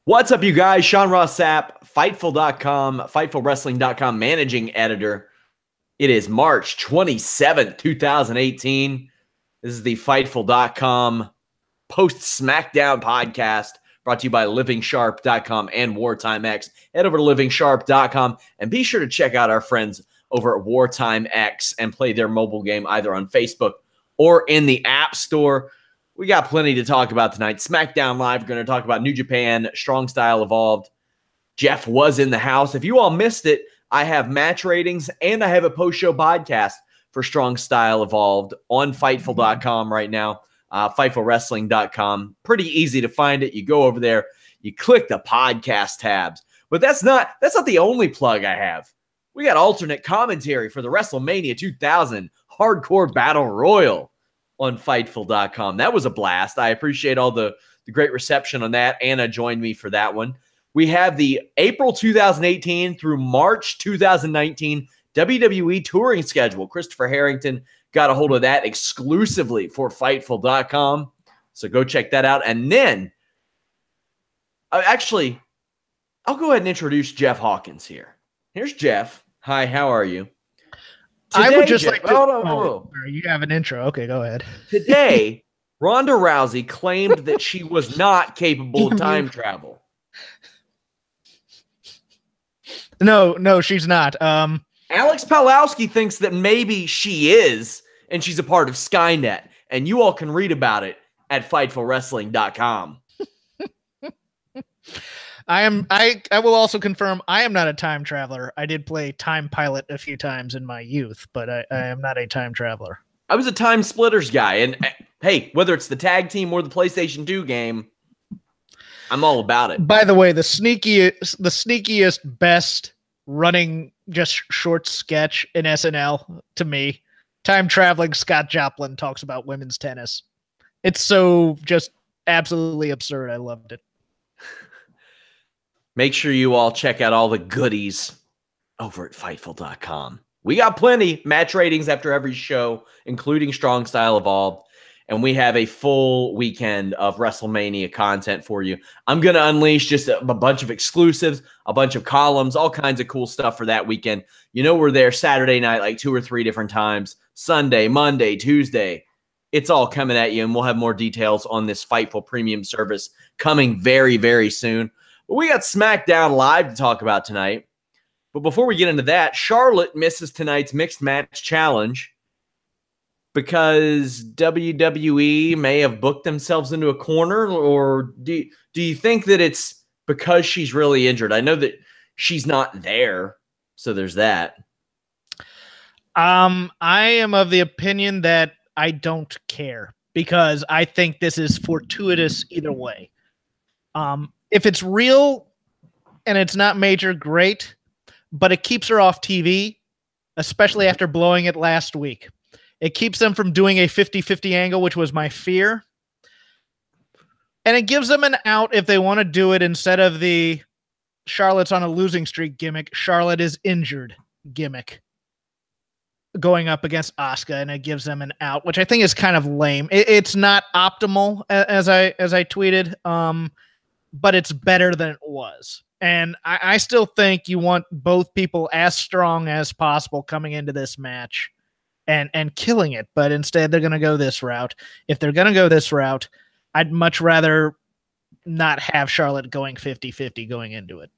What's up, you guys? Sean Ross Sapp, Fightful.com, FightfulWrestling.com managing editor. It is March 27th, 2018. This is the Fightful.com post-Smackdown podcast brought to you by LivingSharp.com and Wartime X. Head over to LivingSharp.com and be sure to check out our friends over at Wartime X and play their mobile game either on Facebook or in the App Store. We got plenty to talk about tonight. SmackDown Live, we're going to talk about New Japan, Strong Style Evolved. Jeff was in the house. If you all missed it, I have match ratings and I have a post-show podcast for Strong Style Evolved on Fightful.com right now, FightfulWrestling.com. Pretty easy to find it. You go over there, you click the podcast tabs. But that's not the only plug I have. We got alternate commentary for the WrestleMania 2000 Hardcore Battle Royal on Fightful.com. That was a blast. I appreciate all the great reception on that. Anna joined me for that one. We have the April 2018 through March 2019 WWE touring schedule. Christopher Harrington got a hold of that exclusively for Fightful.com. So go check that out. And then, actually, I'll go ahead and introduce Jeff Hawkins here. Here's Jeff. Hi, how are you? Today, I would just like to. Oh, you have an intro. Okay, go ahead. Today, Ronda Rousey claimed that she was not capable of time travel. No, she's not. Alex Palowski thinks that maybe she is, and she's a part of Skynet. And you all can read about it at FightfulWrestling.com. I will also confirm I am not a time traveler. I did play Time Pilot a few times in my youth, but I am not a time traveler. I was a Time Splitters guy, and hey, whether it's the tag team or the PlayStation 2 game, I'm all about it. By the way, the sneakiest, best running just short sketch in SNL to me, time traveling Scott Joplin talks about women's tennis. It's so just absolutely absurd. I loved it. Make sure you all check out all the goodies over at Fightful.com. We got plenty match ratings after every show, including Strong Style Evolved, and we have a full weekend of WrestleMania content for you. I'm going to unleash just a bunch of exclusives, a bunch of columns, all kinds of cool stuff for that weekend. You know we're there Saturday night like 2 or 3 different times, Sunday, Monday, Tuesday. It's all coming at you, and we'll have more details on this Fightful premium service coming very, very soon. But we got SmackDown Live to talk about tonight. But before we get into that, Charlotte misses tonight's Mixed Match Challenge because WWE may have booked themselves into a corner, or do you think that it's because she's really injured? I know that she's not there, so there's that. I am of the opinion that I don't care because I think this is fortuitous either way. If it's real and it's not major, great, but it keeps her off TV, especially after blowing it last week. It keeps them from doing a 50-50 angle, which was my fear. And it gives them an out if they want to do it instead of the Charlotte's on a losing streak gimmick, Charlotte is injured gimmick going up against Asuka, and it gives them an out, which I think is kind of lame. It's not optimal, as I tweeted, but it's better than it was. And I still think you want both people as strong as possible coming into this match and killing it. But instead, they're going to go this route. If they're going to go this route, I'd much rather not have Charlotte going 50-50 going into it.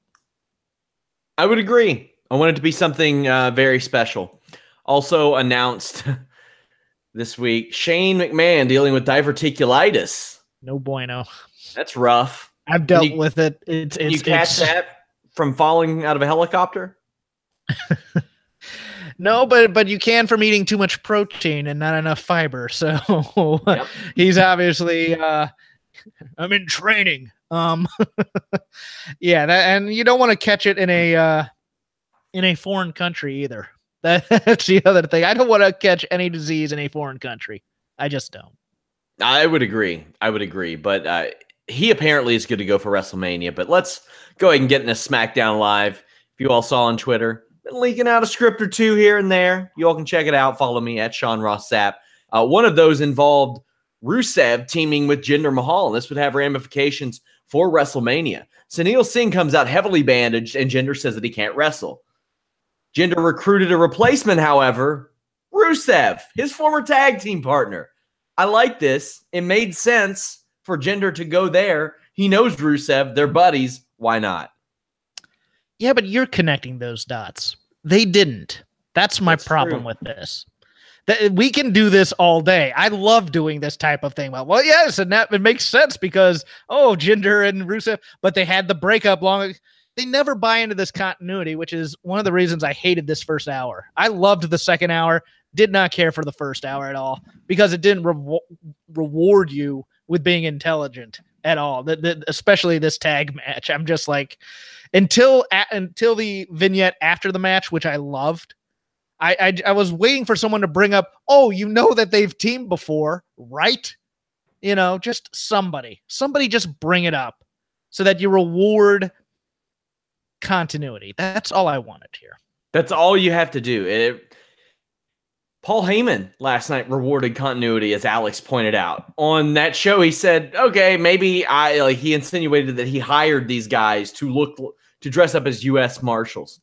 I would agree. I want it to be something very special. Also announced this week, Shane McMahon dealing with diverticulitis. No bueno. That's rough. I've dealt with it. You catch that from falling out of a helicopter? No, but you can from eating too much protein and not enough fiber. So yep. He's obviously I'm in training. Yeah, and you don't want to catch it in a foreign country either. That's the other thing. I don't want to catch any disease in a foreign country. I just don't. I would agree. But he apparently is good to go for WrestleMania. But let's go ahead and get into SmackDown Live. If you all saw on Twitter, been leaking out a script or two here and there. You all can check it out. Follow me at Sean Ross Sapp. One of those involved Rusev teaming with Jinder Mahal, and this would have ramifications for WrestleMania. Sunil Singh comes out heavily bandaged, and Jinder says that he can't wrestle. Jinder recruited a replacement, however, Rusev, his former tag team partner. I like this. It made sense for Jinder to go there. He knows Rusev. They're buddies. Why not? Yeah, but you're connecting those dots. They didn't. That's my problem with this. We can do this all day. I love doing this type of thing. Well, yes, and that it makes sense because, Jinder and Rusev, but they had the breakup long. They never buy into this continuity, which is one of the reasons I hated this first hour. I loved the second hour, did not care for the first hour at all because it didn't reward you with being intelligent at all, especially this tag match. I'm just like, until the vignette after the match, which I loved, I was waiting for someone to bring up, that they've teamed before, right? Just somebody just bring it up so that you reward continuity. That's all I wanted here. That's all you have to do. Paul Heyman last night rewarded continuity, as Alex pointed out. On that show, he said, okay, maybe he insinuated that he hired these guys to dress up as U.S. Marshals.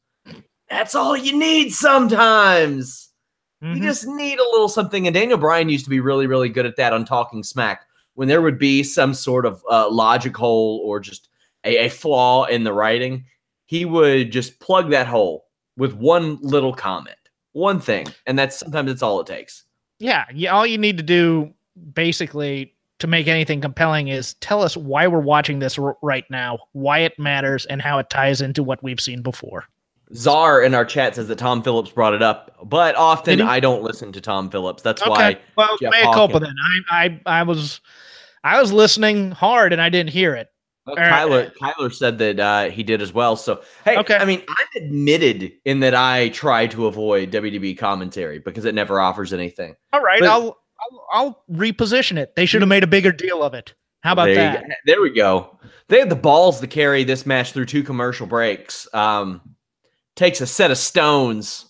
That's all you need sometimes. You just need a little something. And Daniel Bryan used to be really, really good at that on Talking Smack. When there would be some sort of logic hole or just a flaw in the writing, he would just plug that hole with one little comment, one thing. And sometimes it's all it takes. Yeah. All you need to do basically to make anything compelling is tell us why we're watching this right now, why it matters, and how it ties into what we've seen before. Czar in our chat says that Tom Phillips brought it up, but often I don't listen to Tom Phillips. That's why. Well, mea culpa then. I was listening hard and I didn't hear it. Well, Kyler said that he did as well. So hey, I mean, I'm admitted in that I try to avoid WWE commentary because it never offers anything. All right, but I'll reposition it. They should have made a bigger deal of it. How about that? There we go. They had the balls to carry this match through 2 commercial breaks. Takes a set of stones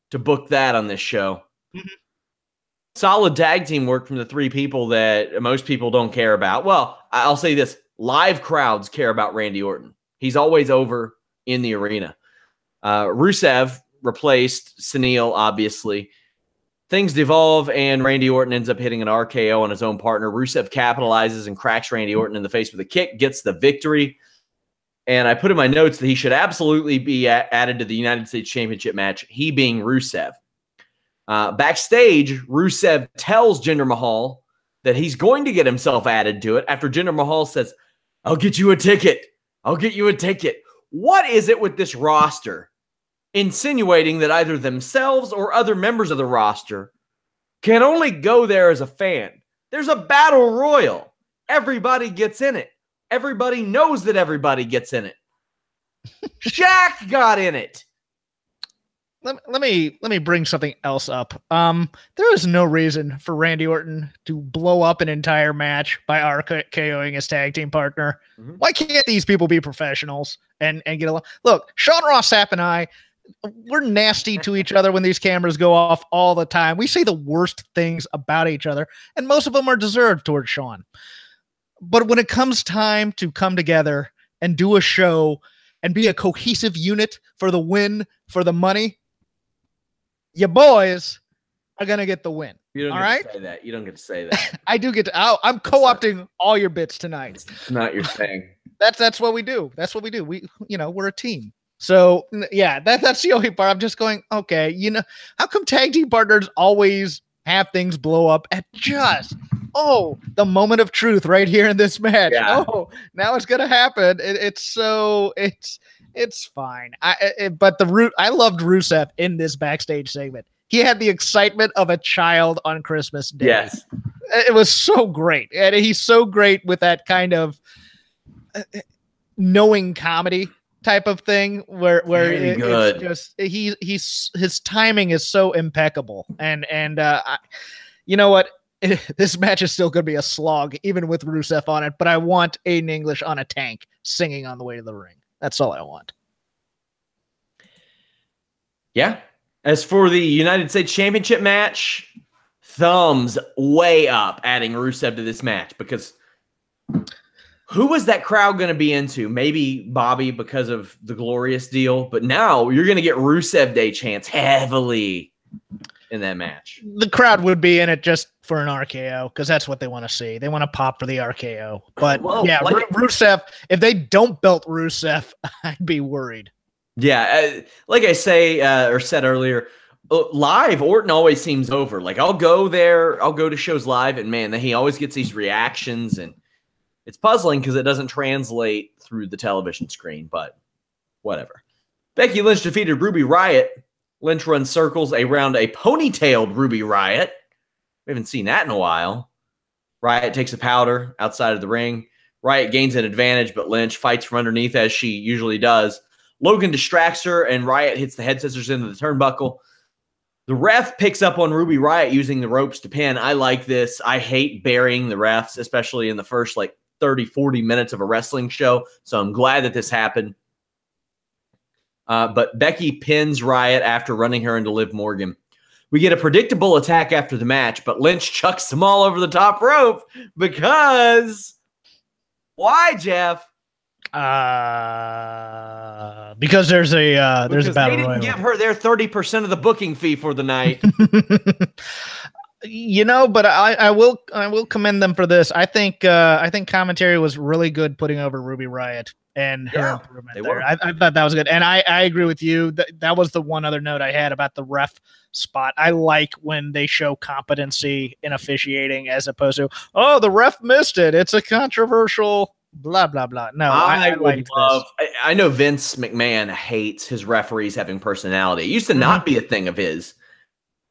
to book that on this show. Solid tag team work from the 3 people that most people don't care about. Well, I'll say this. Live crowds care about Randy Orton. He's always over in the arena. Rusev replaced Sunil, obviously. Things devolve, and Randy Orton ends up hitting an RKO on his own partner. Rusev capitalizes and cracks Randy Orton in the face with a kick, gets the victory. And I put in my notes that he should absolutely be added to the United States Championship match, he being Rusev. Backstage, Rusev tells Jinder Mahal that he's going to get himself added to it after Jinder Mahal says, I'll get you a ticket. I'll get you a ticket. What is it with this roster insinuating that either themselves or other members of the roster can only go there as a fan? There's a battle royal. Everybody gets in it. Everybody knows that everybody gets in it. Shaq got in it. Let me bring something else up. There is no reason for Randy Orton to blow up an entire match by RKOing his tag team partner. Why can't these people be professionals and get along? Look, Sean Ross Sapp and I, we're nasty to each other when these cameras go off all the time. We say the worst things about each other, and most of them are deserved towards Sean. But when it comes time to come together and do a show and be a cohesive unit for the win, for the money, your boys are going to get the win. You don't get to say that. You don't get to say that. I do get to. I'm co-opting all your bits tonight. It's not your thing. That's what we do. That's what we do. We're a team. So yeah, that's the only part. I'm just going, okay, how come tag team partners always have things blow up at just the moment of truth right here in this match? Yeah. Now it's gonna happen. It's fine. I loved Rusev in this backstage segment. He had the excitement of a child on Christmas Day. Yes, it was so great, and he's so great with that kind of knowing comedy type of thing where it's just his timing is so impeccable, and you know what, this match is still going to be a slog even with Rusev on it, but I want Aiden English on a tank singing on the way to the ring. That's all I want. Yeah. As for the United States Championship match, thumbs way up adding Rusev to this match, because who was that crowd going to be into? Maybe Bobby because of the Glorious deal, but now you're going to get Rusev Day chants heavily in that match. The crowd would be in it just for an RKO because that's what they want to see. They want to pop for the RKO. But Rusev, if they don't belt Rusev, I'd be worried. Yeah, like I say or said earlier, live Orton always seems over. Like I'll go to shows live, and man, he always gets these reactions, and it's puzzling because it doesn't translate through the television screen, but whatever. Becky Lynch defeated Ruby Riot. Lynch runs circles around a ponytailed Ruby Riot. We haven't seen that in a while. Riot takes a powder outside of the ring. Riot gains an advantage, but Lynch fights from underneath as she usually does. Logan distracts her, and Riot hits the head scissors into the turnbuckle. The ref picks up on Ruby Riot using the ropes to pin. I like this. I hate burying the refs, especially in the first 30, 40 minutes of a wrestling show. So I'm glad that this happened. But Becky pins Riot after running her into Liv Morgan. We get a predictable attack after the match, but Lynch chucks them all over the top rope because why, Jeff? Because there's a battle royal. They didn't give her their 30% of the booking fee for the night. But I will commend them for this. I think commentary was really good putting over Ruby Riot and her improvement there. I thought that was good, and I agree with you. That was the one other note I had about the ref spot. I like when they show competency in officiating as opposed to the ref missed it. It's a controversial blah blah blah. No, I like this. I know Vince McMahon hates his referees having personality. It used to not be a thing of his.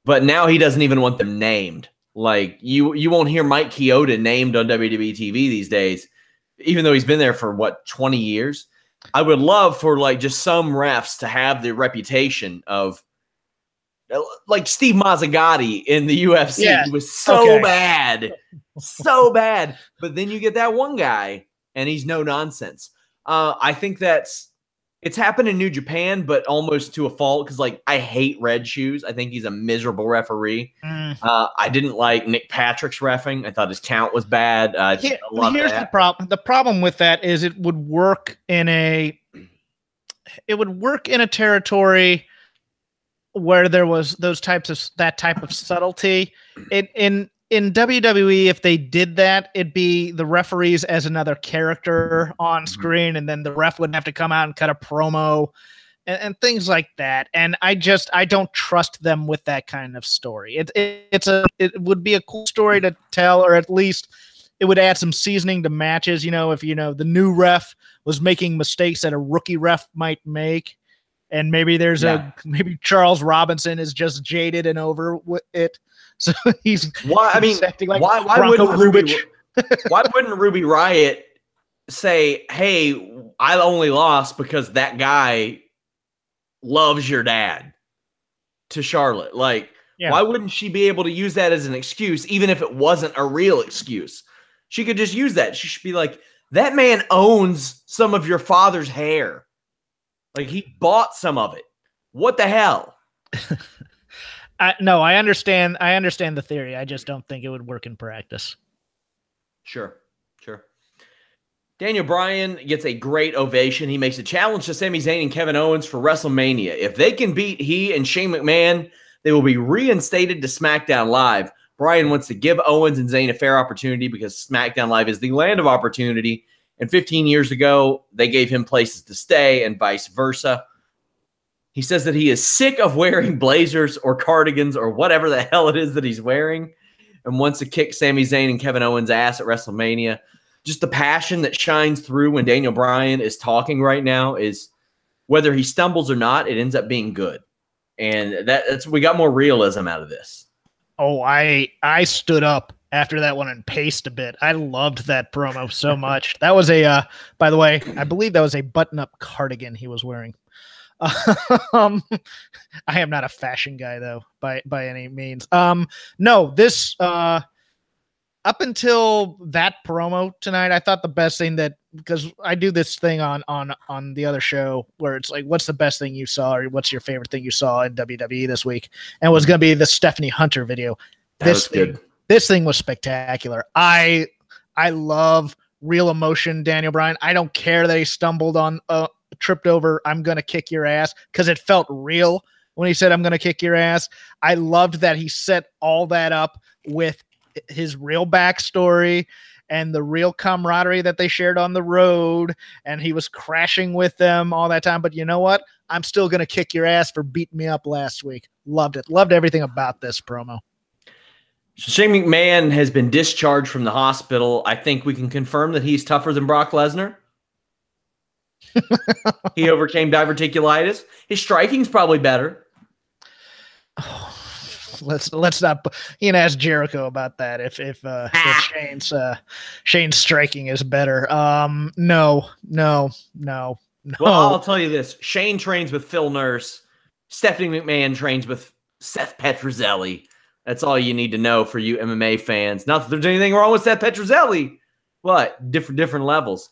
But now he doesn't even want them named. Like you won't hear Mike Chioda named on WWE TV these days, even though he's been there for 20 years. I would love for just some refs to have the reputation of like Steve Mazzagatti in the UFC. Yeah. He was so bad. So bad. But then you get that one guy and he's no nonsense. I think it's happened in New Japan, but almost to a fault because, I hate Red Shoes. I think he's a miserable referee. I didn't like Nick Patrick's reffing. I thought his count was bad. Here's the problem. The problem with that is it would work in a territory where there was that type of subtlety. In WWE, if they did that, it'd be the referees as another character on screen, and then the ref would have to come out and cut a promo and things like that. And I don't trust them with that kind of story. It would be a cool story to tell, or at least it would add some seasoning to matches. If the new ref was making mistakes that a rookie ref might make, and maybe maybe Charles Robinson is just jaded and over it. So he's acting like why wouldn't Ruby Riot say, "Hey, I only lost because that guy loves your dad," to Charlotte? Why wouldn't she be able to use that as an excuse, even if it wasn't a real excuse? She could just use that. She should be like, "That man owns some of your father's hair. He bought some of it. What the hell?" No, I understand the theory. I just don't think it would work in practice. Sure. Daniel Bryan gets a great ovation. He makes a challenge to Sami Zayn and Kevin Owens for WrestleMania. If they can beat he and Shane McMahon, they will be reinstated to SmackDown Live. Bryan wants to give Owens and Zayn a fair opportunity because SmackDown Live is the land of opportunity. And 15 years ago, they gave him places to stay and vice versa. He says that he is sick of wearing blazers or cardigans or whatever the hell it is that he's wearing and wants to kick Sami Zayn and Kevin Owens' ass at WrestleMania. Just the passion that shines through when Daniel Bryan is talking right now is whether he stumbles or not, it ends up being good. And that's we got more realism out of this. Oh, I stood up after that one and paced a bit. I loved that promo so much. That was by the way, I believe that was a button-up cardigan he was wearing. I am not a fashion guy though, by any means. No, this up until that promo tonight, I thought the best thing because I do this thing on the other show where it's like, what's the best thing you saw, or what's your favorite thing you saw in WWE this week? And it was going to be the Stephanie Hunter video. was good. This thing was spectacular. I love real emotion, Daniel Bryan. I don't care that he stumbled on tripped over, I'm going to kick your ass, because it felt real when he said, I'm going to kick your ass. I loved that he set all that up with his real backstory and the real camaraderie that they shared on the road, and he was crashing with them all that time. But you know what? I'm still going to kick your ass for beating me up last week. Loved it. Loved everything about this promo. Shane McMahon has been discharged from the hospital. I think we can confirm that he's tougher than Brock Lesnar. He overcame diverticulitis. His striking's probably better. Oh, let's not. You can ask Jericho about that. If Shane's striking is better. No. Well, I'll tell you this: Shane trains with Phil Nurse. Stephanie McMahon trains with Seth Petrozelli. That's all you need to know for you MMA fans. Not that there's anything wrong with Seth Petrozelli, but different levels.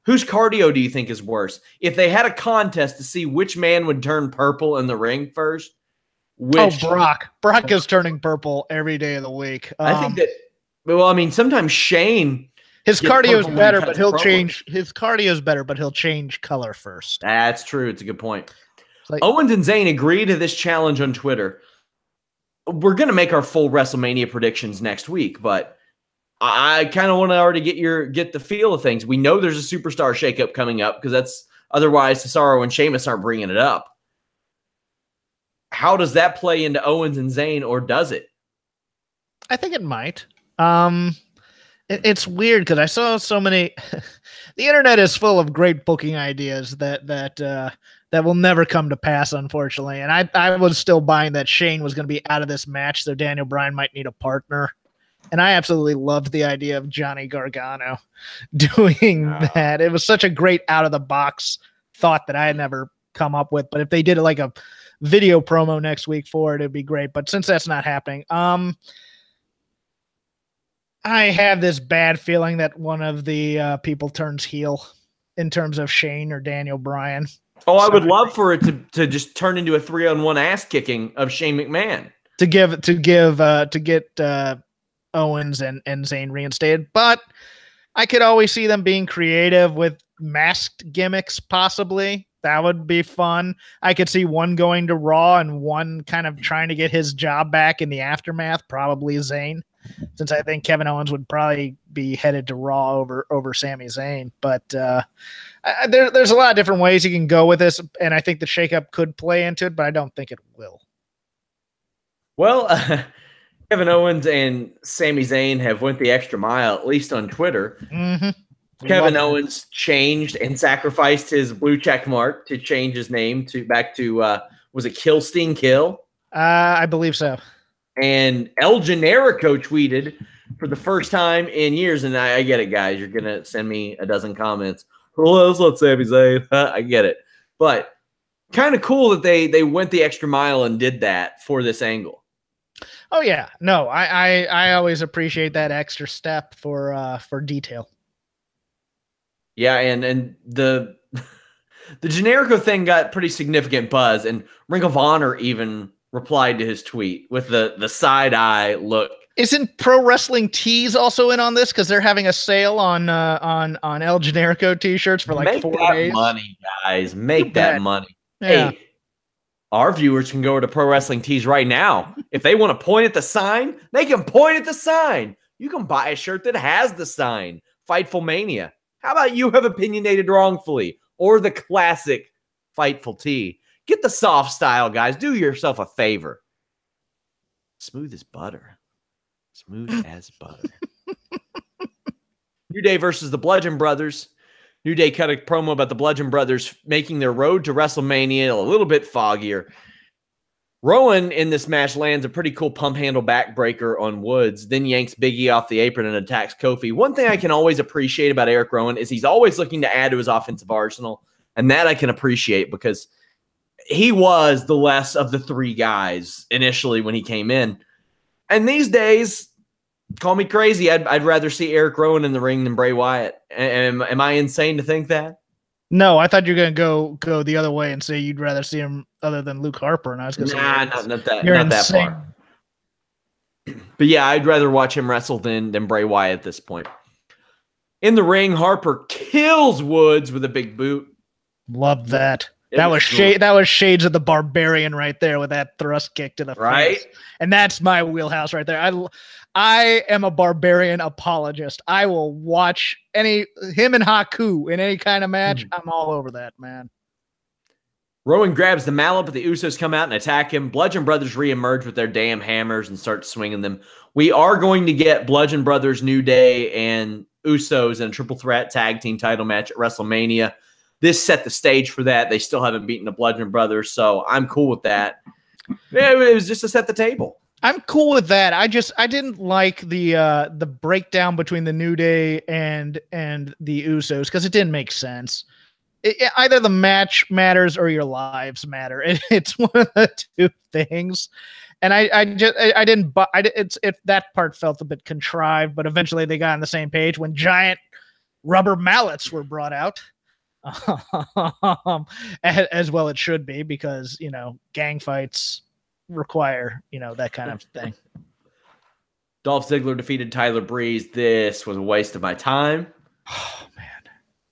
Whose cardio do you think is worse? If they had a contest to see which man would turn purple in the ring first, Brock. Brock is turning purple every day of the week. I think that. Well, I mean, sometimes Shane. His cardio is better, but he'll change. His cardio is better, but he'll change color first. That's true. It's a good point. Owens and Zayn agreed to this challenge on Twitter. We're going to make our full WrestleMania predictions next week, but I kind of want to already get the feel of things. We know there's a superstar shakeup coming up because that's otherwise Cesaro and Sheamus aren't bringing it up. How does that play into Owens and Zayn, or does it? I think it might. It's weird because I saw so many. The internet is full of great booking ideas that will never come to pass, unfortunately. And I was still buying that Shane was going to be out of this match, so Daniel Bryan might need a partner. And I absolutely loved the idea of Johnny Gargano doing that. It was such a great out-of-the-box thought that I had never come up with. But if they did like a video promo next week for it, it'd be great. But since that's not happening, I have this bad feeling that one of the people turns heel in terms of Shane or Daniel Bryan. Oh, I would love for it to just turn into a 3-on-1 ass kicking of Shane McMahon to get Owens and Zayn reinstated. But I could always see them being creative with masked gimmicks, possibly. That would be fun. I could see one going to Raw and one kind of trying to get his job back in the aftermath, probably Zayn, since I think Kevin Owens would probably be headed to Raw over Sami Zayn. But there's a lot of different ways you can go with this, and I think the shakeup could play into it, but I don't think it will. Well, Kevin Owens and Sami Zayn have went the extra mile, at least on Twitter. Mm-hmm. Kevin Owens changed and sacrificed his blue check mark to change his name back to was it Kill Sting Kill? I believe so. And El Generico tweeted for the first time in years, and I get it, guys. You're going to send me a dozen comments. Well, that's what Sami Zayn. I get it. But kind of cool that they went the extra mile and did that for this angle. Oh, yeah. No, I always appreciate that extra step for detail. Yeah, and the Generico thing got pretty significant buzz, and Ring of Honor even replied to his tweet with the side eye look. Isn't Pro Wrestling Tees also in on this because they're having a sale on El Generico t-shirts for like 4 days? Make that money, guys. Make that money. Yeah. Hey, our viewers can go to Pro Wrestling Tees right now. If they want to point at the sign, they can point at the sign. You can buy a shirt that has the sign. Fightful Mania. How about you have opinionated wrongfully? Or the classic Fightful tee. Get the soft style, guys. Do yourself a favor. Smooth as butter. Smooth as butter. New Day versus the Bludgeon Brothers. New Day cut a promo about the Bludgeon Brothers making their road to WrestleMania a little bit foggier. Rowan in this match lands a pretty cool pump handle backbreaker on Woods, then yanks Big E off the apron and attacks Kofi. One thing I can always appreciate about Eric Rowan is he's always looking to add to his offensive arsenal, and that I can appreciate because he was the less of the three guys initially when he came in. And these days, call me crazy, I'd rather see Eric Rowan in the ring than Bray Wyatt. Am I insane to think that? No, I thought you were going to go the other way and say you'd rather see him other than Luke Harper. And I was going to say, not that far. But yeah, I'd rather watch him wrestle than Bray Wyatt at this point. In the ring, Harper kills Woods with a big boot. Love that. That was shades of the Barbarian right there with that thrust kick to the face. And that's my wheelhouse right there. I am a Barbarian apologist. I will watch him and Haku in any kind of match. I'm all over that, man. Rowan grabs the mallet, but the Usos come out and attack him. Bludgeon Brothers reemerge with their damn hammers and start swinging them. We are going to get Bludgeon Brothers, New Day, and Usos in a triple threat tag team title match at WrestleMania. This set the stage for that. They still haven't beaten the Bludgeon Brothers, so I'm cool with that. It was just to set the table. I'm cool with that. I didn't like the breakdown between the New Day and the Usos because it didn't make sense. Either the match matters or your lives matter. It's one of the two things. And that part felt a bit contrived, but eventually they got on the same page when giant rubber mallets were brought out. As well it should be, because, gang fights require, that kind of thing. Dolph Ziggler defeated Tyler Breeze. This was a waste of my time. Oh, man.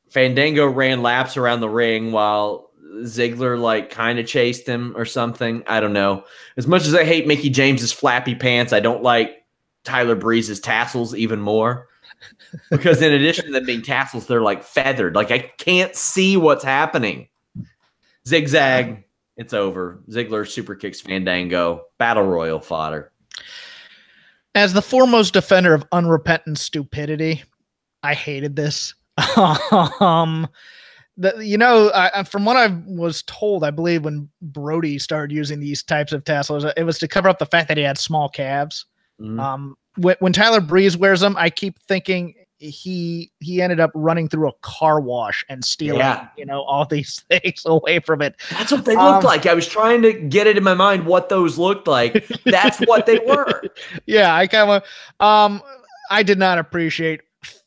Fandango ran laps around the ring while Ziggler kind of chased him or something. I don't know. As much as I hate Mickie James's flappy pants, I don't like Tyler Breeze's tassels even more. Because in addition to them being tassels, they're feathered. I can't see what's happening. Zigzag. It's over. Ziggler super kicks Fandango. Battle Royal fodder. As the foremost defender of unrepentant stupidity, I hated this. From what I was told, I believe when Brody started using these types of tassels, it was to cover up the fact that he had small calves. When Tyler Breeze wears them, I keep thinking he ended up running through a car wash and stealing, all these things away from it. That's what they looked like. I was trying to get it in my mind what those looked like. That's what they were. Yeah, I did not appreciate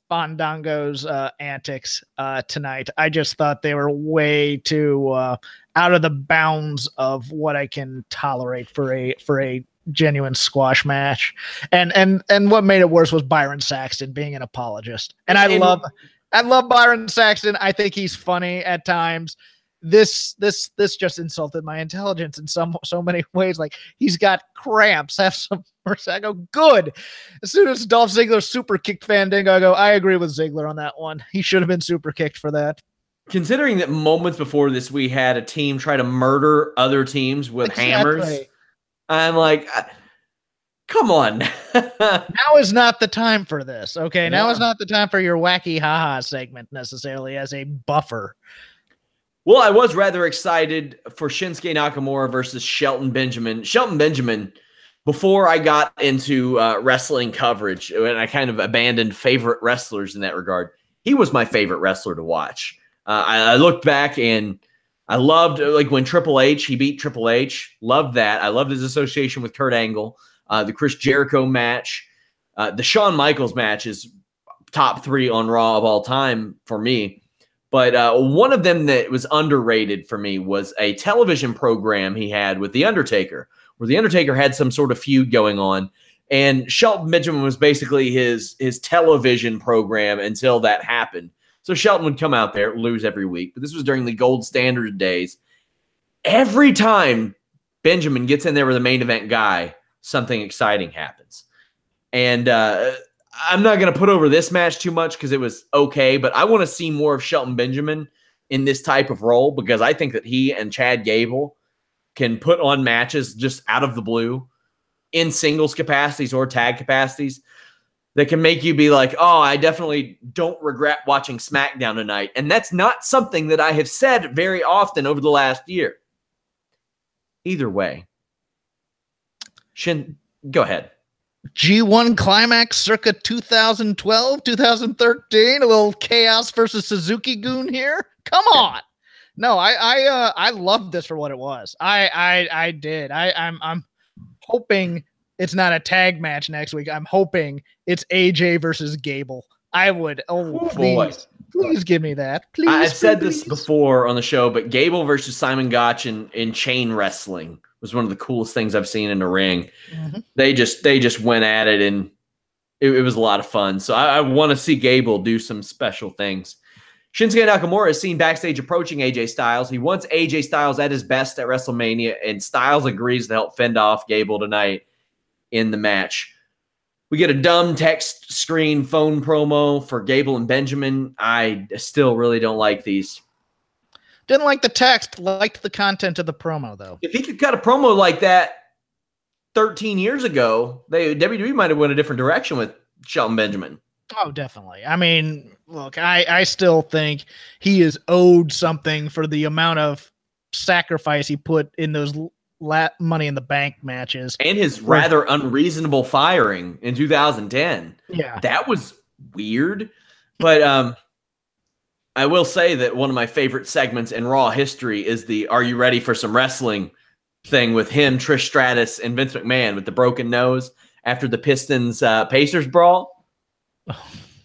Fandango's antics tonight. I just thought they were way too out of the bounds of what I can tolerate for a genuine squash match. And what made it worse was Byron Saxton being an apologist. And I love Byron Saxton. I think he's funny at times. This just insulted my intelligence in so many ways. He's got cramps. Have some mercy. I go, good. As soon as Dolph Ziggler super kicked Fandango, I go, I agree with Ziggler on that one. He should have been super kicked for that. Considering that moments before this, we had a team try to murder other teams with hammers. I'm like, come on. Now is not the time for this. Okay. Now is not the time for your wacky haha segment necessarily as a buffer. Well, I was rather excited for Shinsuke Nakamura versus Shelton Benjamin. Shelton Benjamin, before I got into wrestling coverage, and I kind of abandoned favorite wrestlers in that regard, he was my favorite wrestler to watch. I looked back and I loved, when Triple H, he beat Triple H. Loved that. I loved his association with Kurt Angle. The Chris Jericho match. The Shawn Michaels match is top 3 on Raw of all time for me. But one of them that was underrated for me was a television program he had with The Undertaker, where The Undertaker had some sort of feud going on. And Shelton Benjamin was basically his television program until that happened. So Shelton would come out there, lose every week. But this was during the gold standard days. Every time Benjamin gets in there with a main event guy, something exciting happens. And I'm not going to put over this match too much because it was okay, but I want to see more of Shelton Benjamin in this type of role because I think that he and Chad Gable can put on matches just out of the blue in singles capacities or tag capacities that can make you be like, oh, I definitely don't regret watching SmackDown tonight. And that's not something that I have said very often over the last year. Either way. Go ahead. G1 Climax circa 2012, 2013, a little Chaos versus Suzuki-gun here. Come on. No, I loved this for what it was. I did. I'm hoping it's not a tag match next week. I'm hoping it's AJ versus Gable. I would. Oh, please give me that. Please. I've said this before on the show, but Gable versus Simon Gotch in chain wrestling was one of the coolest things I've seen in the ring. Mm-hmm. They just went at it, and it was a lot of fun. So I want to see Gable do some special things. Shinsuke Nakamura is seen backstage approaching AJ Styles. He wants AJ Styles at his best at WrestleMania, and Styles agrees to help fend off Gable tonight in the match. We get a dumb text screen phone promo for Gable and Benjamin. I still really don't like these. Didn't like the text, liked the content of the promo, though. If he could cut a promo like that 13 years ago, WWE might have went a different direction with Shelton Benjamin. Oh, definitely. I mean, look, I still think he is owed something for the amount of sacrifice he put in those Money in the Bank matches. And his rather unreasonable firing in 2010. Yeah. That was weird. But I will say that one of my favorite segments in Raw history is the "Are you ready for some wrestling?" thing with him, Trish Stratus, and Vince McMahon with the broken nose after the Pistons Pacers brawl. Do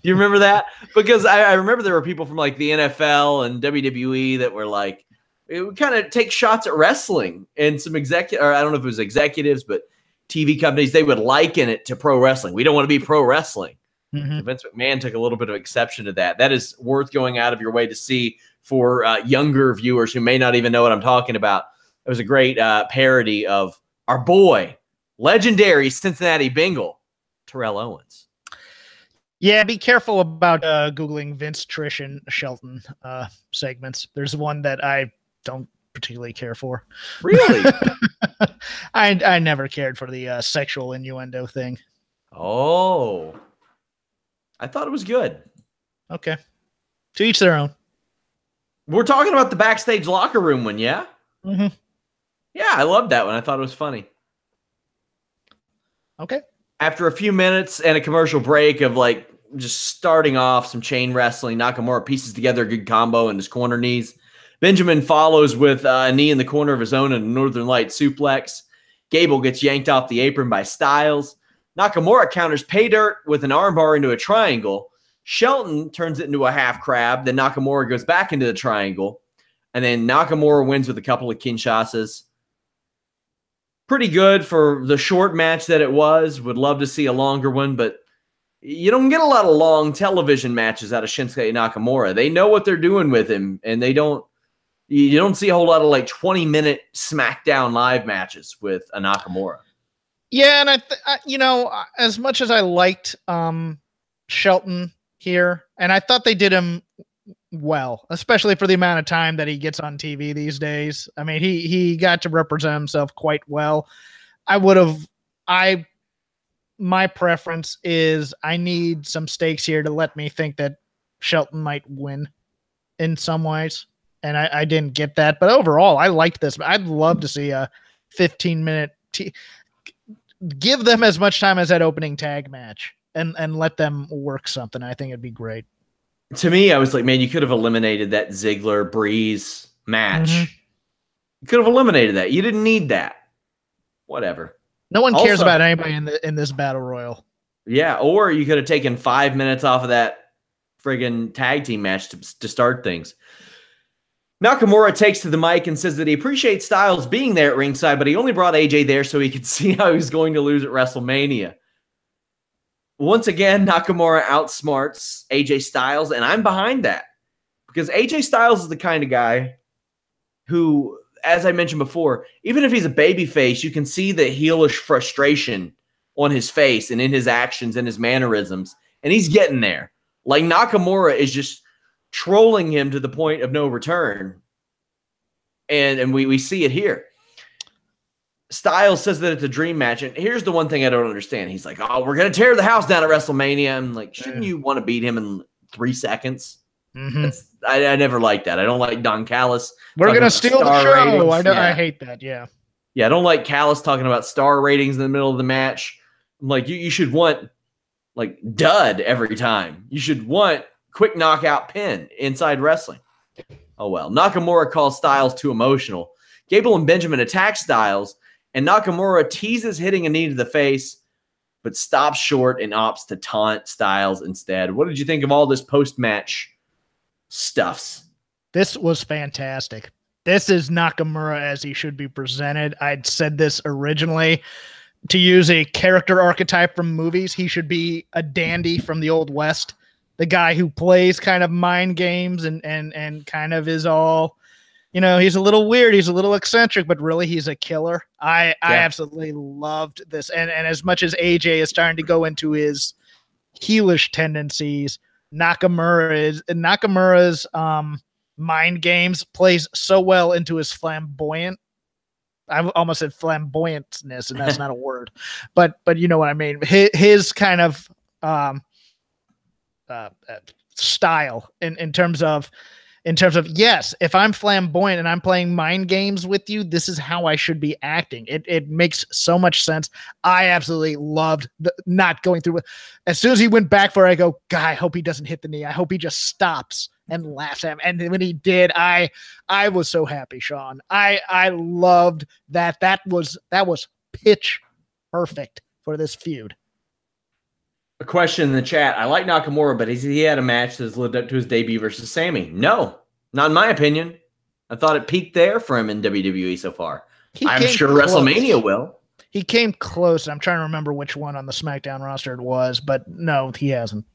you remember that? Because I remember there were people from like the NFL and WWE that were like, it would kind of take shots at wrestling, and some or I don't know if it was executives, but TV companies, they would liken it to pro wrestling. We don't want to be pro wrestling. Mm-hmm. Vince McMahon took a little bit of exception to that. That is worth going out of your way to see for younger viewers who may not even know what I'm talking about. It was a great parody of our boy, legendary Cincinnati Bengal, Terrell Owens. Yeah, be careful about Googling Vince, Trish, and Shelton segments. There's one that I don't particularly care for. Really? I never cared for the sexual innuendo thing. Oh. I thought it was good. Okay. To each their own. We're talking about the backstage locker room one, yeah? Mm-hmm. Yeah, I loved that one. I thought it was funny. Okay. After a few minutes and a commercial break of like just starting off some chain wrestling, Nakamura pieces together a good combo in his corner knees. Benjamin follows with a knee in the corner of his own and a Northern Light suplex. Gable gets yanked off the apron by Styles. Nakamura counters pay dirt with an armbar into a triangle. Shelton turns it into a half crab. Then Nakamura goes back into the triangle. And then Nakamura wins with a couple of Kinshasas. Pretty good for the short match that it was. Would love to see a longer one, but you don't get a lot of long television matches out of Shinsuke Nakamura. They know what they're doing with him, and you don't see a whole lot of like 20-minute SmackDown live matches with a Nakamura. Yeah, and as much as I liked Shelton here, and I thought they did him well, especially for the amount of time that he gets on TV these days. I mean, he got to represent himself quite well. My preference is I need some stakes here to let me think that Shelton might win in some ways. And I didn't get that. But overall, I liked this. I'd love to see a 15-minute give them as much time as that opening tag match and let them work something. I think it'd be great. To me, I was like, man, you could have eliminated that Ziggler Breeze match. Mm-hmm. You could have eliminated that. You didn't need that. Whatever. No one cares about anybody in this battle royal. Yeah, or you could have taken 5 minutes off of that friggin' tag team match to start things. Nakamura takes to the mic and says that he appreciates Styles being there at ringside, but he only brought AJ there so he could see how he was going to lose at WrestleMania. Once again, Nakamura outsmarts AJ Styles, and I'm behind that. Because AJ Styles is the kind of guy who, as I mentioned before, even if he's a babyface, you can see the heelish frustration on his face and in his actions and his mannerisms, and he's getting there. Like, Nakamura is just trolling him to the point of no return. And we see it here. Styles says that it's a dream match. And here's the one thing I don't understand. He's like, oh, we're going to tear the house down at WrestleMania. I'm like, shouldn't you want to beat him in 3 seconds? Mm-hmm. I never like that. I don't like Don Callis. We're going to steal the show. I hate that. Yeah. Yeah. I don't like Callis talking about star ratings in the middle of the match. I'm like, you should want like dud every time. You should want quick knockout pin inside wrestling. Oh, well. Nakamura calls Styles too emotional. Gable and Benjamin attack Styles, and Nakamura teases hitting a knee to the face, but stops short and opts to taunt Styles instead. What did you think of all this post-match stuffs? This was fantastic. This is Nakamura as he should be presented. I'd said this originally. To use a character archetype from movies, he should be a dandy from the Old West, the guy who plays kind of mind games and kind of is all, he's a little weird, he's a little eccentric, but really he's a killer. I absolutely loved this. And as much as AJ is starting to go into his heelish tendencies, Nakamura's mind games plays so well into his flamboyant. I almost said flamboyantness, and that's not a word, but you know what I mean. His kind of style in terms of yes, if I'm flamboyant and I'm playing mind games with you, this is how I should be acting. It makes so much sense. I absolutely loved not going through it. As soon as he went back for it, I go, God, I hope he doesn't hit the knee. I hope he just stops and laughs at him. And when he did, I was so happy, Sean. I loved that. That was pitch perfect for this feud. A question in the chat. I like Nakamura, but has he had a match that's lived up to his debut versus Sami? No, not in my opinion. I thought it peaked there for him in WWE so far. I'm sure close. WrestleMania will. He came close. I'm trying to remember which one on the SmackDown roster it was, but no, he hasn't.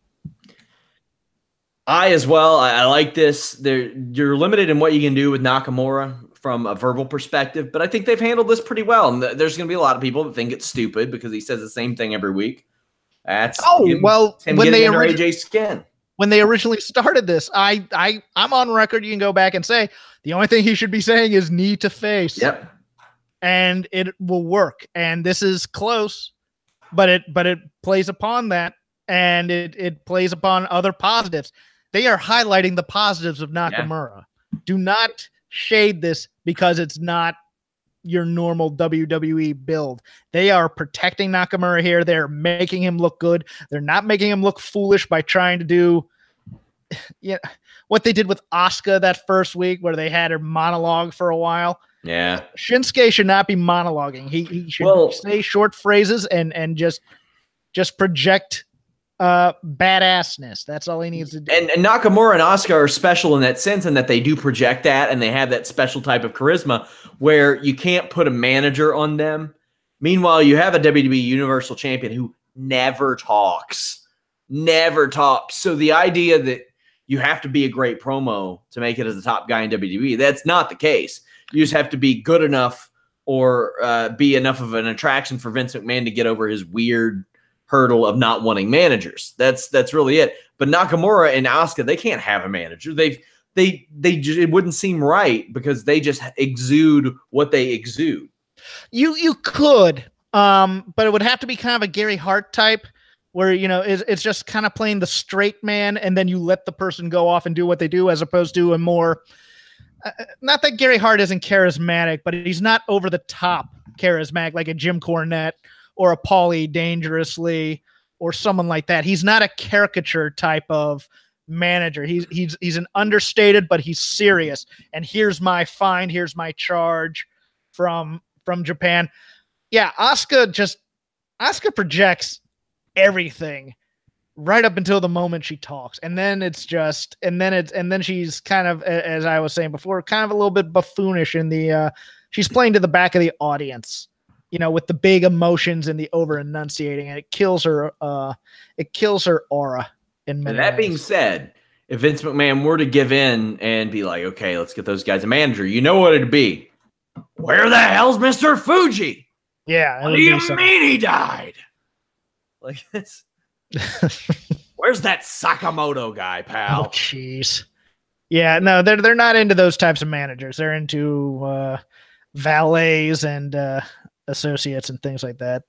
I as well. I like this. You're limited in what you can do with Nakamura from a verbal perspective, but I think they've handled this pretty well. And there's going to be a lot of people that think it's stupid because he says the same thing every week. That's him when they under AJ's skin. When they originally started this, I'm on record. You can go back and say the only thing he should be saying is knee to face. Yep, and it will work. And this is close, but it plays upon that, and it plays upon other positives. They are highlighting the positives of Nakamura. Yeah. Do not shade this because it's not your normal WWE build. They are protecting Nakamura here. They're making him look good. They're not making him look foolish by trying to do what they did with Asuka that first week where they had her monologue for a while. Yeah. Shinsuke should not be monologuing. He should say short phrases and just project badassness. That's all he needs to do. And Nakamura and Asuka are special in that sense, in that they do project that, and they have that special type of charisma where you can't put a manager on them. Meanwhile, you have a WWE Universal Champion who never talks. So the idea that you have to be a great promo to make it as the top guy in WWE, that's not the case. You just have to be good enough or be enough of an attraction for Vince McMahon to get over his weird hurdle of not wanting managers. That's really it. But Nakamura and Asuka, they can't have a manager. They just, it wouldn't seem right because they just exude what they exude. You could, but it would have to be kind of a Gary Hart type where, it's just kind of playing the straight man and then you let the person go off and do what they do, as opposed to a more, not that Gary Hart isn't charismatic, but he's not over the top charismatic like a Jim Cornette or a Paulie Dangerously or someone like that. He's not a caricature type of manager. He's an understated, but he's serious. And here's my fine, here's my charge from Japan. Yeah, Asuka projects everything right up until the moment she talks. And then then she's kind of, as I was saying before, kind of a little bit buffoonish in the she's playing to the back of the audience. With the big emotions and the over enunciating, and it kills her aura. And that being said, if Vince McMahon were to give in and be like, okay, let's get those guys a manager, you know what it'd be? Where the hell's Mr. Fuji? Yeah. What do you mean he died? Like this. Where's that Sakamoto guy, pal? Oh, jeez. Yeah, no, they're not into those types of managers. They're into valets and associates and things like that.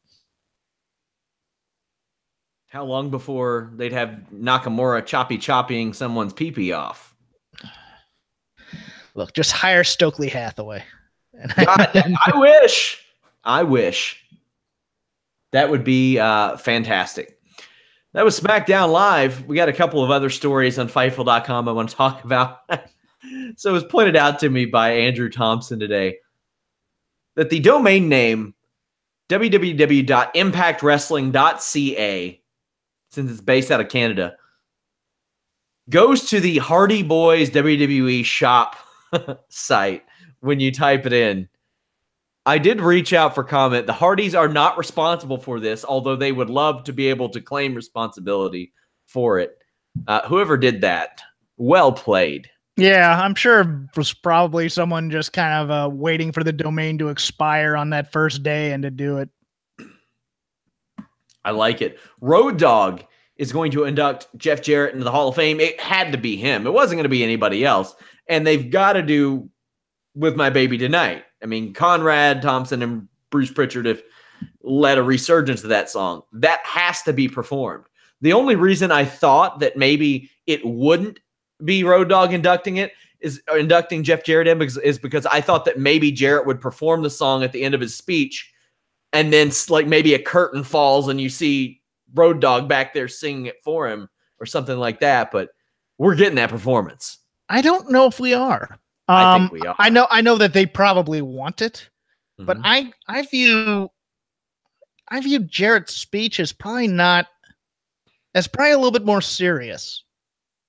How long before they'd have Nakamura chopping someone's pee-pee off? Look, just hire Stokely Hathaway. God, I wish. That would be fantastic. That was SmackDown Live. We got a couple of other stories on Fightful.com I want to talk about. So it was pointed out to me by Andrew Thompson today that the domain name www.impactwrestling.ca, since it's based out of Canada, goes to the Hardy Boys WWE shop site, when you type it in. I did reach out for comment. The Hardys are not responsible for this, although they would love to be able to claim responsibility for it. Whoever did that, well played. Yeah, I'm sure it was probably someone just kind of waiting for the domain to expire on that first day and to do it. I like it. Road Dogg is going to induct Jeff Jarrett into the Hall of Fame. It had to be him. It wasn't going to be anybody else. And they've got to do With My Baby Tonight. I mean, Conrad Thompson and Bruce Pritchard have led a resurgence of that song. That has to be performed. The only reason I thought that maybe it wouldn't be Road Dogg inducting Jeff Jarrett in is because I thought that maybe Jarrett would perform the song at the end of his speech, and then like maybe a curtain falls and you see Road Dogg back there singing it for him or something like that. But we're getting that performance. I don't know if we are. I think we are. I know that they probably want it, but I view Jarrett's speech as probably a little bit more serious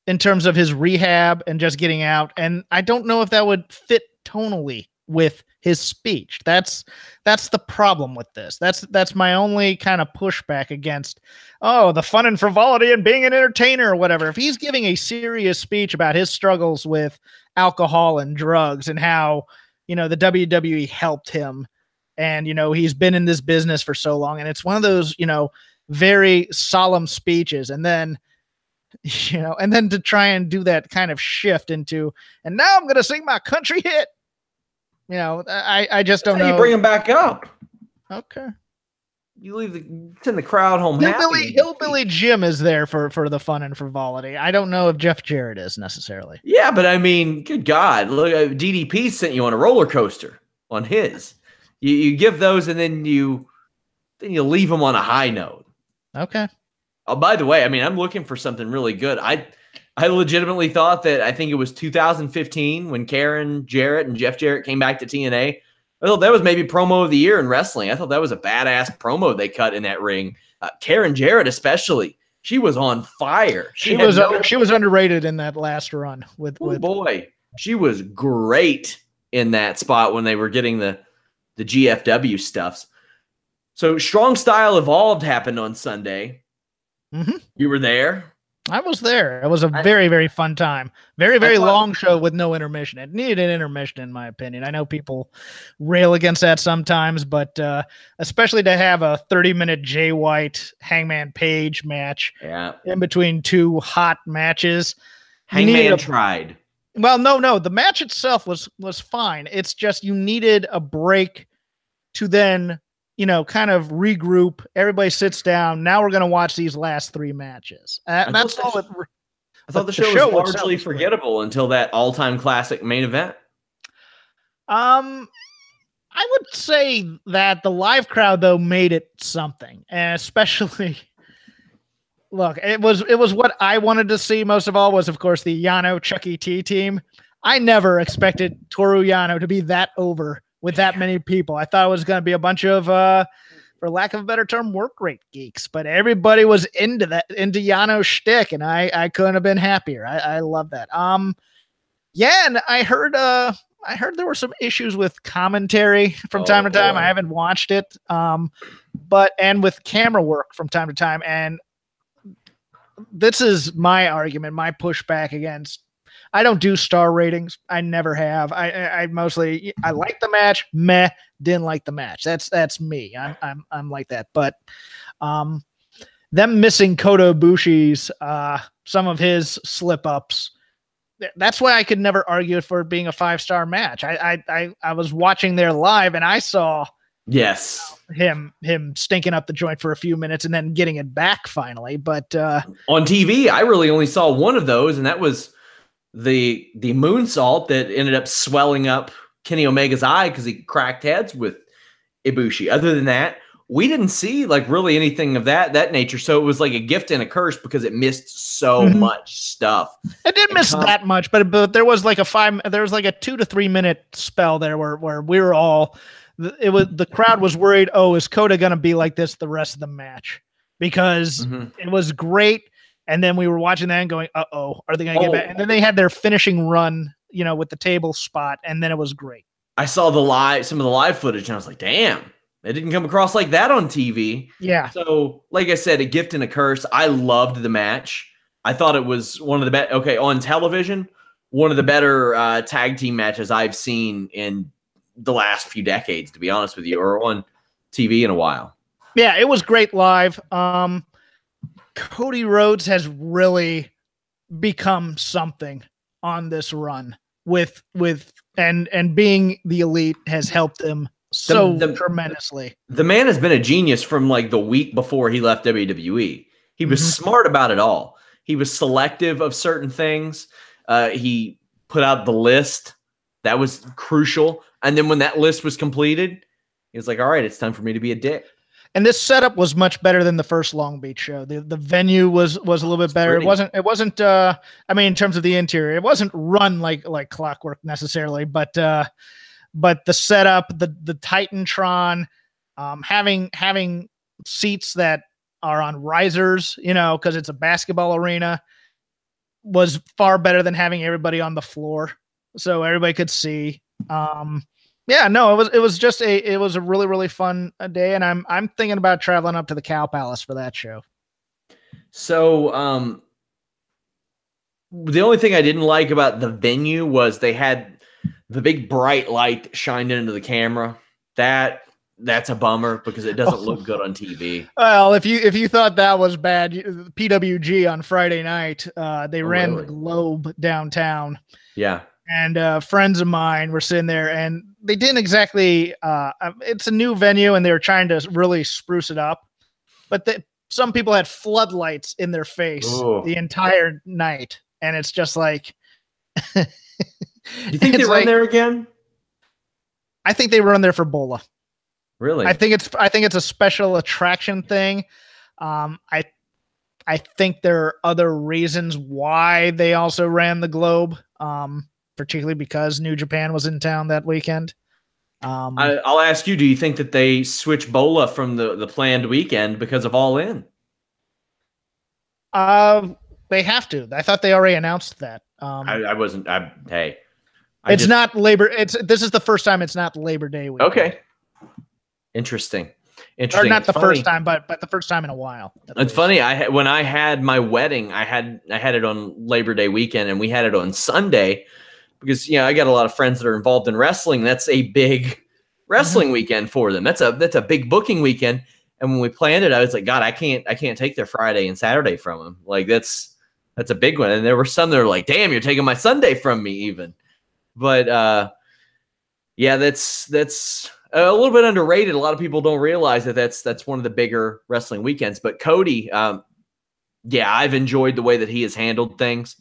in terms of his rehab and just getting out. And I don't know if that would fit tonally with his speech. That's the problem with this. That's my only kind of pushback against, the fun and frivolity and being an entertainer or whatever. If he's giving a serious speech about his struggles with alcohol and drugs and how, the WWE helped him and, he's been in this business for so long, and it's one of those, very solemn speeches. And then, to try and do that kind of shift into, and now I'm going to sing my country hit. I just don't know. You bring him back up. Okay. You send the crowd home happy. Hillbilly Jim is there for the fun and frivolity. I don't know if Jeff Jarrett is necessarily. Yeah, but I mean, good God, look, DDP sent you on a roller coaster on his. You give those, and then you leave them on a high note. Okay. Oh, by the way, I mean, I'm looking for something really good. I legitimately thought that I think it was 2015 when Karen Jarrett and Jeff Jarrett came back to TNA. I thought that was maybe promo of the year in wrestling. I thought that was a badass promo they cut in that ring. Karen Jarrett, especially, she was on fire. She was underrated in that last run with boy. She was great in that spot when they were getting the GFW stuffs. So Strong Style Evolved happened on Sunday. Mm-hmm. You were there. I was there. It was a very, very fun time. Very, very long show with no intermission. It needed an intermission, in my opinion. I know people rail against that sometimes, but especially to have a 30-minute Jay White Hangman Page match in between two hot matches. Hangman tried. Well, no. The match itself was fine. It's just you needed a break to then kind of regroup. Everybody sits down. Now we're going to watch these last three matches. That's all. I thought the show was largely forgettable until that all-time classic main event. I would say that the live crowd, though, made it something, and especially, look, it was what I wanted to see most of all was, of course, the Yano Chuck E. T team. I never expected Toru Yano to be that over with that many people. I thought it was going to be a bunch of, for lack of a better term, work rate geeks, but everybody was into Yano's shtick, and I couldn't have been happier. I love that. And I heard there were some issues with commentary from time to time. I haven't watched it, and with camera work from time to time. And this is my argument, my pushback against. I don't do star ratings. I never have. I mostly like the match. Didn't like the match. That's me. I'm like that. But them missing Kota Ibushi's some of his slip ups. That's why I could never argue for it being a 5-star match. I was watching there live and I saw him stinking up the joint for a few minutes and then getting it back finally. But on TV, I really only saw one of those, and that was the moonsault that ended up swelling up Kenny Omega's eye because he cracked heads with Ibushi. Other than that, we didn't see like really anything of that nature. So it was like a gift and a curse because it missed so much stuff. It didn't miss that much, but there was like a 2 to 3 minute spell there where we were all, the crowd was worried. Oh, is Kota going to be like this the rest of the match? Because it was great. And then we were watching that and going, are they going to get back? And then they had their finishing run, with the table spot. And then it was great. I saw some of the live footage, and I was like, damn, it didn't come across like that on TV. Yeah. So, like I said, a gift and a curse. I loved the match. I thought it was one of the best. Okay, on television, one of the better tag team matches I've seen in the last few decades, to be honest with you, or on TV in a while. Yeah, it was great live. Cody Rhodes has really become something on this run and being the Elite has helped him tremendously. The man has been a genius from like the week before he left WWE. He was smart about it all. He was selective of certain things. He put out the list. That was crucial. And then when that list was completed, he was like, all right, it's time for me to be a dick. And this setup was much better than the first Long Beach show. The venue was a little bit better. Pretty. It wasn't I mean, in terms of the interior, it wasn't run like clockwork necessarily, but the setup, the Titantron, having seats that are on risers, because it's a basketball arena, was far better than having everybody on the floor so everybody could see. Yeah, no, it was a really, really fun day, and I'm thinking about traveling up to the Cow Palace for that show. So, the only thing I didn't like about the venue was they had the big bright light shined into the camera. That's a bummer because it doesn't look good on TV. Well, if you thought that was bad, PWG on Friday night, they ran really? the Globe downtown. Yeah. And friends of mine were sitting there, and they didn't exactly. It's a new venue, and they were trying to really spruce it up. But some people had floodlights in their face the entire night, and it's just like. Do you think they run there again? I think they run there for Bola. Really? I think it's a special attraction thing. I think there are other reasons why they also ran the Globe. Particularly because New Japan was in town that weekend. I'll ask you, do you think that they switch Bola from the planned weekend because of All In? They have to. I thought they already announced that. This is the first time it's not Labor Day weekend. Okay. Interesting. Or not the first time, but the first time in a while. It's funny. When I had my wedding, I had it on Labor Day weekend, and we had it on Sunday. Because I got a lot of friends that are involved in wrestling. That's a big wrestling weekend for them. That's a big booking weekend. And when we planned it, I was like, God, I can't take their Friday and Saturday from them. Like that's a big one. And there were some that were like, damn, you're taking my Sunday from me even. But yeah, that's a little bit underrated. A lot of people don't realize that that's one of the bigger wrestling weekends. But Cody, yeah, I've enjoyed the way that he has handled things.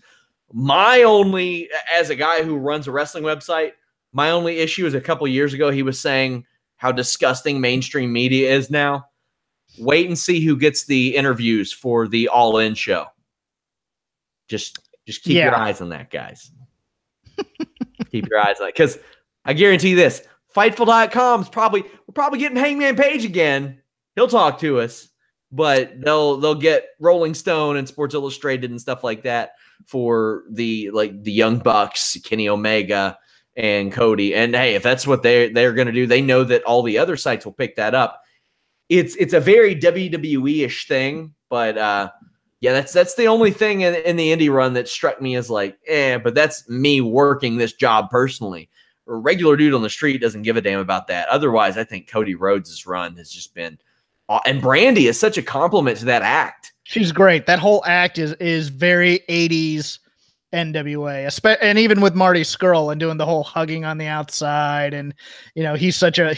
As a guy who runs a wrestling website, my only issue is a couple years ago, he was saying how disgusting mainstream media is now. Wait and see who gets the interviews for the All In show. Just keep your eyes on that, guys. Keep your eyes on it. Because I guarantee you this, Fightful.com is we're probably getting Hangman Page again. He'll talk to us, but they'll get Rolling Stone and Sports Illustrated and stuff like that for the Young Bucks, Kenny Omega, and Cody. And hey, if that's what they're going to do, they know that all the other sites will pick that up. It's a very WWE-ish thing, but yeah, that's the only thing in the indie run that struck me as like, but that's me working this job personally. A regular dude on the street doesn't give a damn about that. Otherwise, I think Cody Rhodes' run has just been, and Brandy is such a compliment to that act. She's great. That whole act is very 80s NWA, and even with Marty Scurll and doing the whole hugging on the outside, and he's such a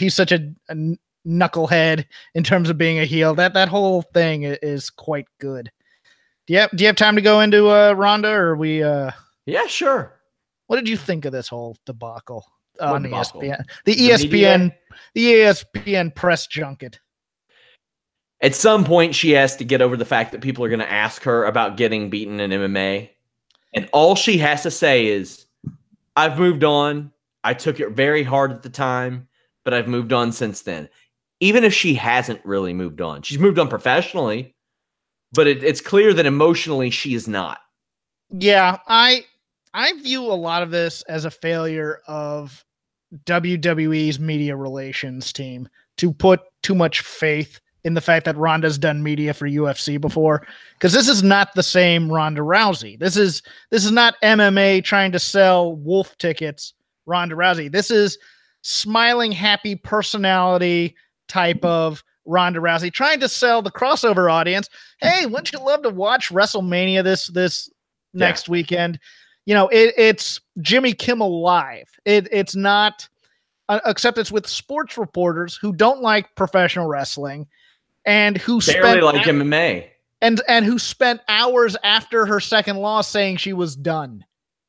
knucklehead in terms of being a heel. That whole thing is quite good. Do you have time to go into Ronda, or we? Yeah, sure. What did you think of this whole debacle on ESPN? The ESPN press junket. At some point, she has to get over the fact that people are going to ask her about getting beaten in MMA. And all she has to say is, I've moved on. I took it very hard at the time, but I've moved on since then. Even if she hasn't really moved on. She's moved on professionally, but it's clear that emotionally she is not. Yeah, I view a lot of this as a failure of WWE's media relations team to put too much faith in the fact that Ronda's done media for UFC before, because this is not the same Ronda Rousey. This is not MMA trying to sell wolf tickets Ronda Rousey. This is smiling, happy personality type of Ronda Rousey trying to sell the crossover audience. Hey, wouldn't you love to watch WrestleMania this next weekend? You know, it's Jimmy Kimmel Live. It's not, except it's with sports reporters who don't like professional wrestling and who barely like MMA and who spent hours after her second loss saying she was done.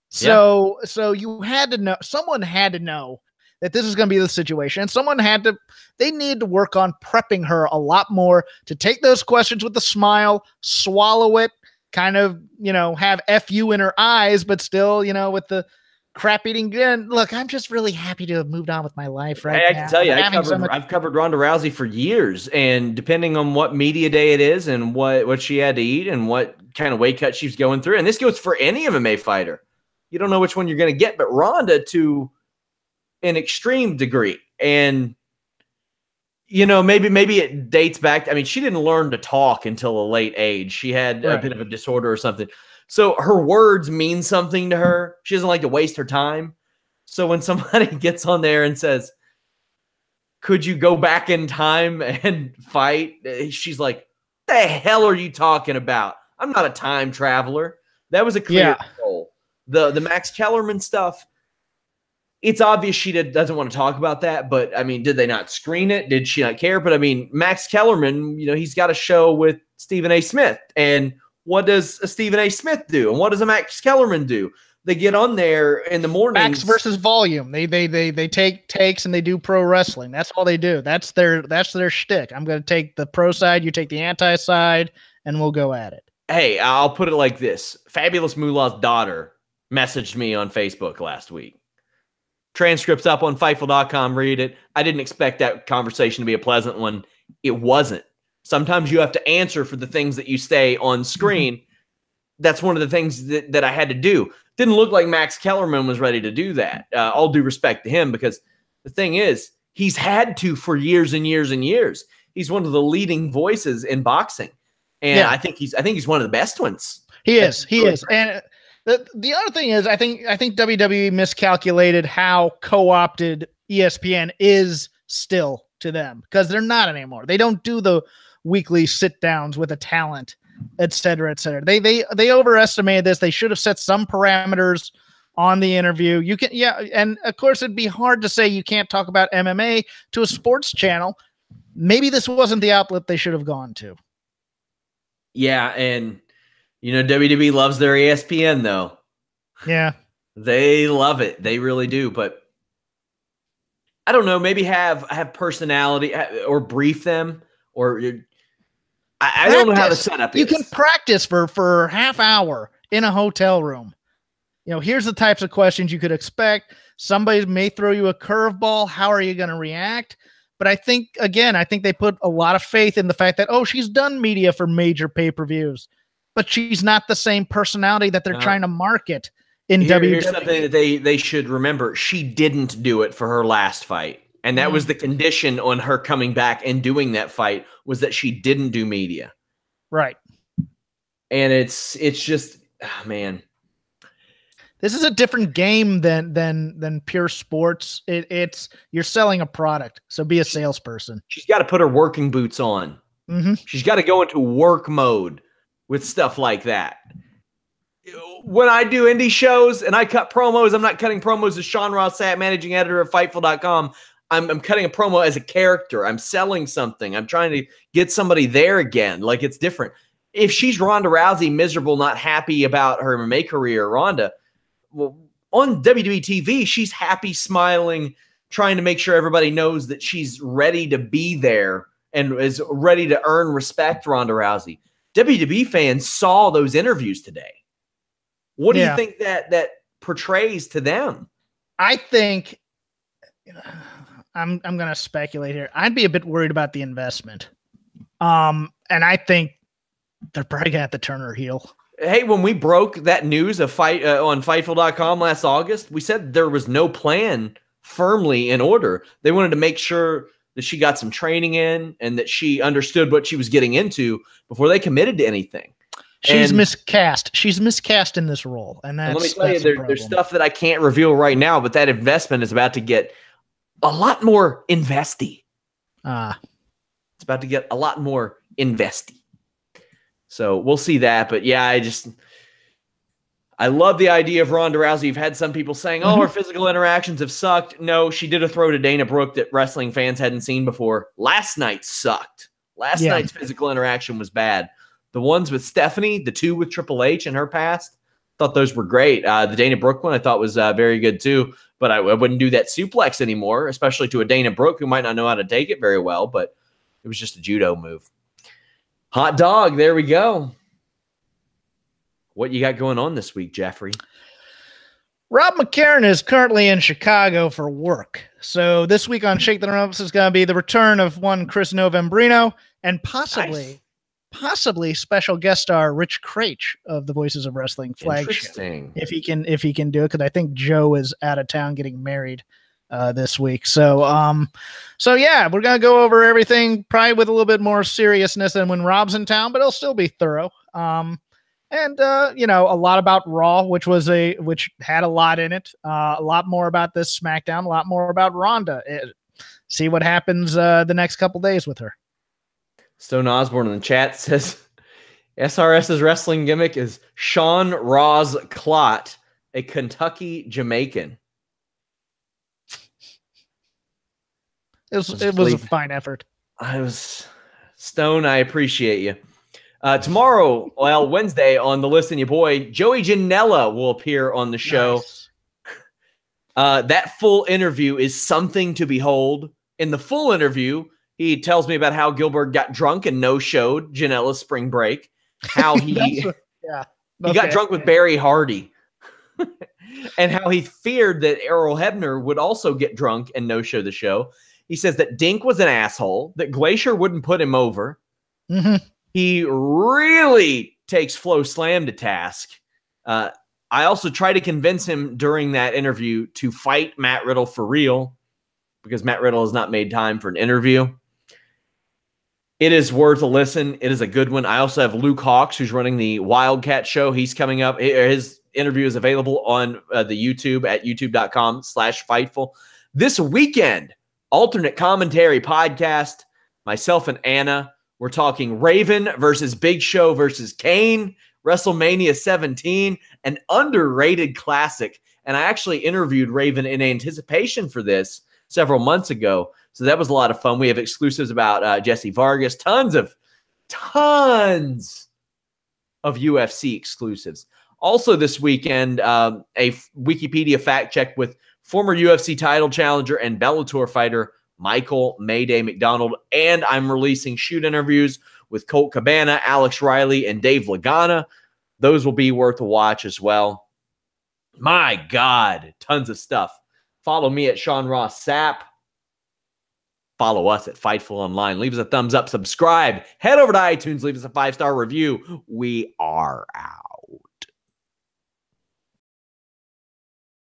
So you had to know, someone had to know that this is going to be the situation. And they need to work on prepping her a lot more to take those questions with a smile, swallow it, kind of, you know, have FU in her eyes, but still, you know, with the crap eating grin. Look, I'm just really happy to have moved on with my life right now. I can tell you, I've covered Ronda Rousey for years, and depending on what media day it is and what she had to eat and what kind of weight cut she's going through, and this goes for any MMA fighter, you don't know which one you're going to get, but Ronda to an extreme degree. And you know, maybe it dates back. I mean, she didn't learn to talk until a late age. She had a bit of a disorder or something. So her words mean something to her. She doesn't like to waste her time. So when somebody gets on there and says, could you go back in time and fight? She's like, the hell are you talking about? I'm not a time traveler. That was a clear goal. The Max Kellerman stuff, it's obvious she doesn't want to talk about that, but I mean, did they not screen it? Did she not care? But I mean, Max Kellerman, you know, he's got a show with Stephen A. Smith. And what does a Stephen A. Smith do? And what does a Max Kellerman do? They get on there in the morning. Max versus volume. They take takes and they do pro wrestling. That's all they do. That's their shtick. I'm going to take the pro side, you take the anti side, and we'll go at it. Hey, I'll put it like this. Fabulous Moolah's daughter messaged me on Facebook last week. Transcripts up on Fightful.com. Read it. I didn't expect that conversation to be a pleasant one. It wasn't. Sometimes you have to answer for the things that you say on screen. That's one of the things that I had to do. Didn't look like Max Kellerman was ready to do that. All due respect to him, because the thing is, he's had to for years and years and years. He's one of the leading voices in boxing, and I think he's one of the best ones. He is. And the other thing is, I think WWE miscalculated how co-opted ESPN is still to them, because they're not anymore. They don't do the weekly sit downs with a talent, et cetera, et cetera. They overestimated this. They should have set some parameters on the interview. You can, and of course it'd be hard to say you can't talk about MMA to a sports channel. Maybe this wasn't the outlet they should have gone to. Yeah, and you know, WWE loves their ESPN, though. Yeah. They love it. They really do. But I don't know, maybe have personality or brief them, or I don't know how the setup is. You can practice for half hour in a hotel room. You know, here's the types of questions you could expect. Somebody may throw you a curveball. How are you going to react? But I think they put a lot of faith in the fact that, oh, she's done media for major pay-per-views. But she's not the same personality that they're trying to market in WWE. Here's something that they should remember. She didn't do it for her last fight. And that was the condition on her coming back and doing that fight, was that she didn't do media. Right. And it's just, oh, man. This is a different game than pure sports. It's you're selling a product, so be a salesperson. She's got to put her working boots on. Mm-hmm. She's got to go into work mode with stuff like that. When I do indie shows and I cut promos, I'm not cutting promos as Sean Ross Sapp, managing editor of Fightful.com. I'm cutting a promo as a character. I'm selling something. I'm trying to get somebody there again. Like, it's different. If she's Ronda Rousey, miserable, not happy about her MMA career, Ronda, well, on WWE TV, she's happy, smiling, trying to make sure everybody knows that she's ready to be there and is ready to earn respect, Ronda Rousey. WWE fans saw those interviews today. What do you think that portrays to them? I think I'm going to speculate here. I'd be a bit worried about the investment. And I think they're probably going to have to turn her heel. Hey, when we broke that news of on Fightful.com last August, we said there was no plan firmly in order. They wanted to make sure that she got some training in and that she understood what she was getting into before they committed to anything. She's miscast. She's miscast in this role. And let me tell you, there's stuff that I can't reveal right now, but that investment is about to get a lot more investy. It's about to get a lot more investy. So we'll see that. But yeah, I love the idea of Ronda Rousey. You've had some people saying, oh, her physical interactions have sucked. No, she did a throw to Dana Brooke that wrestling fans hadn't seen before. Last night sucked. Last night's physical interaction was bad. The ones with Stephanie, the two with Triple H in her past, thought those were great. The Dana Brooke one I thought was very good too, but I wouldn't do that suplex anymore, especially to a Dana Brooke who might not know how to take it very well, but it was just a judo move. Hot dog, there we go. What you got going on this week, Jeffrey? Rob McCarron is currently in Chicago for work. So this week on Shake the Ropes is going to be the return of one Chris Novembrino and possibly special guest star Rich Craich of the Voices of Wrestling flagship. If he can do it, because I think Joe is out of town getting married this week. So yeah, we're gonna go over everything probably with a little bit more seriousness than when Rob's in town, but it'll still be thorough. And a lot about Raw, which had a lot in it. A lot more about this SmackDown, a lot more about Ronda. See what happens the next couple days with her. Stone Osborne in the chat says SRS's wrestling gimmick is Sean Ross Clot, a Kentucky Jamaican. It was a fine effort. Stone, I appreciate you. Tomorrow, Wednesday, on the List and Your Boy, Joey Janela will appear on the show. Nice. That full interview is something to behold. In the full interview, he tells me about how Gilbert got drunk and no-showed Janela's spring break. How he got drunk with Barry Hardy. And how he feared that Errol Hebner would also get drunk and no-show the show. He says that Dink was an asshole, that Glacier wouldn't put him over. Mm-hmm. He really takes Flo Slam to task. I also try to convince him during that interview to fight Matt Riddle for real, because Matt Riddle has not made time for an interview. It is worth a listen. It is a good one. I also have Luke Hawks, who's running the Wildcat show. He's coming up. His interview is available on the YouTube at youtube.com/Fightful. This weekend, alternate commentary podcast, myself and Anna, we're talking Raven versus Big Show versus Kane, WrestleMania 17, an underrated classic. And I actually interviewed Raven in anticipation for this several months ago. So that was a lot of fun. We have exclusives about Jesse Vargas, tons of UFC exclusives. Also this weekend, a Wikipedia fact check with former UFC title challenger and Bellator fighter Michael Mayday McDonald. And I'm releasing shoot interviews with Colt Cabana, Alex Riley, and Dave Lagana. Those will be worth a watch as well. My God, tons of stuff. Follow me at Sean Ross Sapp. Follow us at Fightful Online. Leave us a thumbs up, subscribe. Head over to iTunes, leave us a 5-star review. We are out.